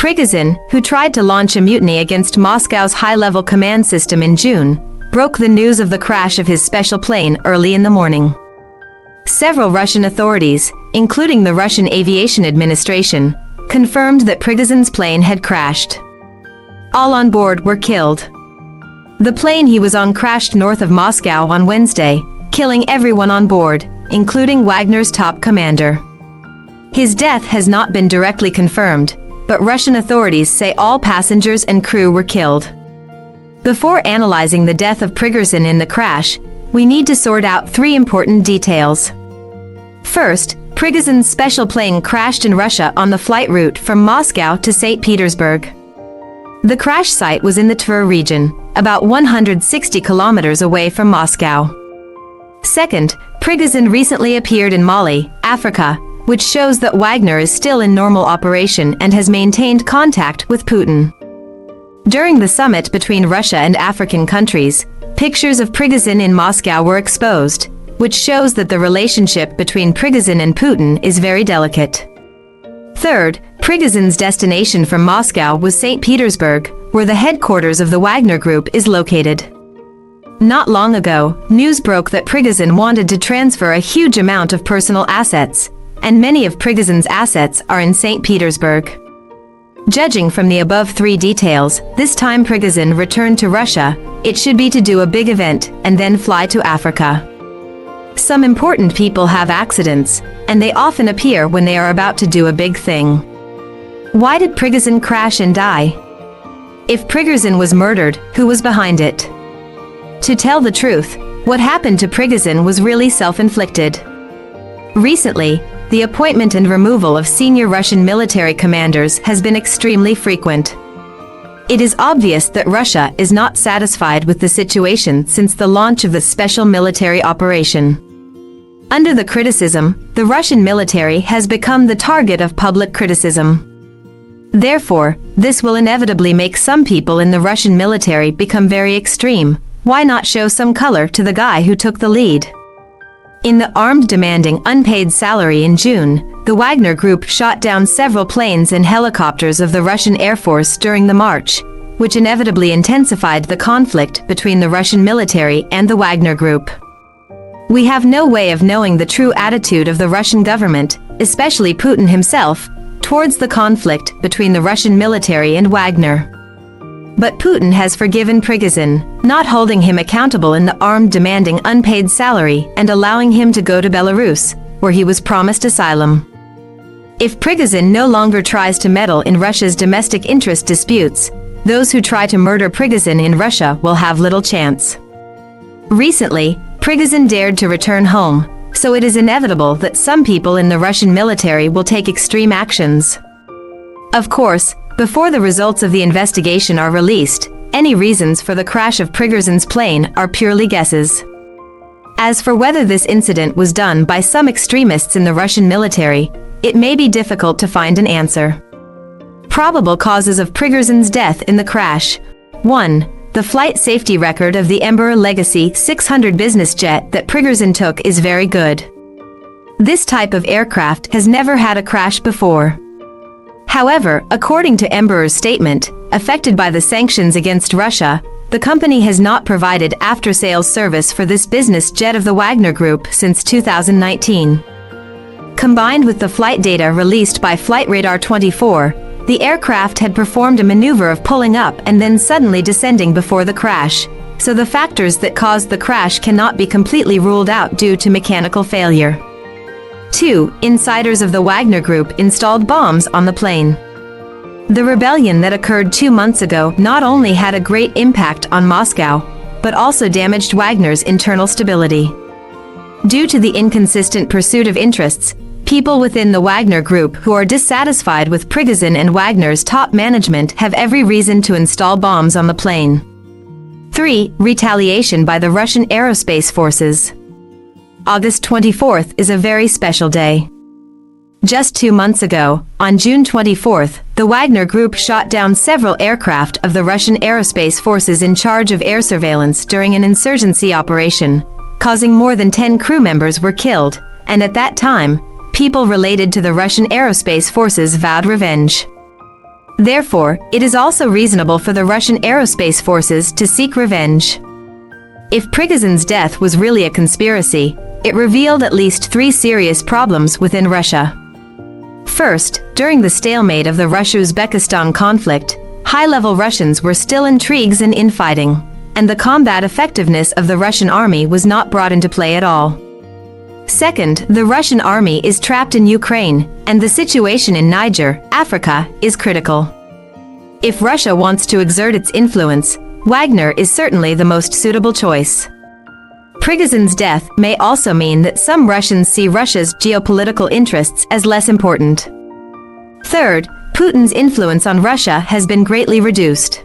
Prigozhin, who tried to launch a mutiny against Moscow's high-level command system in June, broke the news of the crash of his special plane early in the morning. Several Russian authorities, including the Russian Aviation Administration, confirmed that Prigozhin's plane had crashed. All on board were killed. The plane he was on crashed north of Moscow on Wednesday, killing everyone on board, including Wagner's top commander. His death has not been directly confirmed, but Russian authorities say all passengers and crew were killed. Before analyzing the death of Prigozhin in the crash, we need to sort out three important details. First, Prigozhin's special plane crashed in Russia on the flight route from Moscow to St. Petersburg. The crash site was in the Tver region, about 160 kilometers away from Moscow. Second, Prigozhin recently appeared in Mali, Africa, which shows that Wagner is still in normal operation and has maintained contact with Putin. During the summit between Russia and African countries, pictures of Prigozhin in Moscow were exposed, which shows that the relationship between Prigozhin and Putin is very delicate. Third, Prigozhin's destination from Moscow was St. Petersburg, where the headquarters of the Wagner Group is located. Not long ago, news broke that Prigozhin wanted to transfer a huge amount of personal assets, and many of Prigozhin's assets are in St. Petersburg. Judging from the above three details, this time Prigozhin returned to Russia, it should be to do a big event and then fly to Africa. Some important people have accidents, and they often appear when they are about to do a big thing. Why did Prigozhin crash and die? If Prigozhin was murdered, who was behind it? To tell the truth, what happened to Prigozhin was really self-inflicted. Recently, the appointment and removal of senior Russian military commanders has been extremely frequent. It is obvious that Russia is not satisfied with the situation since the launch of the special military operation. Under the criticism, the Russian military has become the target of public criticism. Therefore, this will inevitably make some people in the Russian military become very extreme. Why not show some color to the guy who took the lead? In the armed demanding unpaid salary in June, the Wagner Group shot down several planes and helicopters of the Russian Air Force during the march, which inevitably intensified the conflict between the Russian military and the Wagner Group. We have no way of knowing the true attitude of the Russian government, especially Putin himself, towards the conflict between the Russian military and Wagner. But Putin has forgiven Prigozhin, not holding him accountable in the armed demanding unpaid salary and allowing him to go to Belarus, where he was promised asylum. If Prigozhin no longer tries to meddle in Russia's domestic interest disputes, those who try to murder Prigozhin in Russia will have little chance. Recently, Prigozhin dared to return home, so it is inevitable that some people in the Russian military will take extreme actions. Of course, before the results of the investigation are released, any reasons for the crash of Prigozhin's plane are purely guesses. As for whether this incident was done by some extremists in the Russian military, it may be difficult to find an answer. Probable causes of Prigozhin's death in the crash. 1. The flight safety record of the Embraer Legacy 600 business jet that Prigozhin took is very good. This type of aircraft has never had a crash before. However, according to Embraer's statement, affected by the sanctions against Russia, the company has not provided after-sales service for this business jet of the Wagner Group since 2019. Combined with the flight data released by Flight Radar 24, the aircraft had performed a maneuver of pulling up and then suddenly descending before the crash, so the factors that caused the crash cannot be completely ruled out due to mechanical failure. 2. Insiders of the Wagner Group installed bombs on the plane. The rebellion that occurred 2 months ago not only had a great impact on Moscow, but also damaged Wagner's internal stability. Due to the inconsistent pursuit of interests, people within the Wagner Group who are dissatisfied with Prigozhin and Wagner's top management have every reason to install bombs on the plane. 3. Retaliation by the Russian Aerospace Forces. August 24th is a very special day. Just 2 months ago, on June 24th, the Wagner Group shot down several aircraft of the Russian Aerospace Forces in charge of air surveillance during an insurgency operation, causing more than 10 crew members were killed, and at that time, people related to the Russian Aerospace Forces vowed revenge. Therefore, it is also reasonable for the Russian aerospace forces to seek revenge. If Prigozhin's death was really a conspiracy, it revealed at least 3 serious problems within Russia. First, during the stalemate of the Russia-Uzbekistan conflict, high-level Russians were still intrigues and infighting, and the combat effectiveness of the Russian army was not brought into play at all. Second, the Russian army is trapped in Ukraine, and the situation in Niger, Africa, is critical. If Russia wants to exert its influence, Wagner is certainly the most suitable choice. Prigozhin's death may also mean that some Russians see Russia's geopolitical interests as less important. Third, Putin's influence on Russia has been greatly reduced.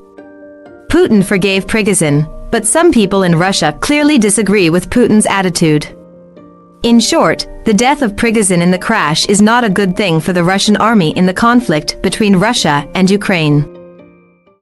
Putin forgave Prigozhin, but some people in Russia clearly disagree with Putin's attitude. In short, the death of Prigozhin in the crash is not a good thing for the Russian army in the conflict between Russia and Ukraine.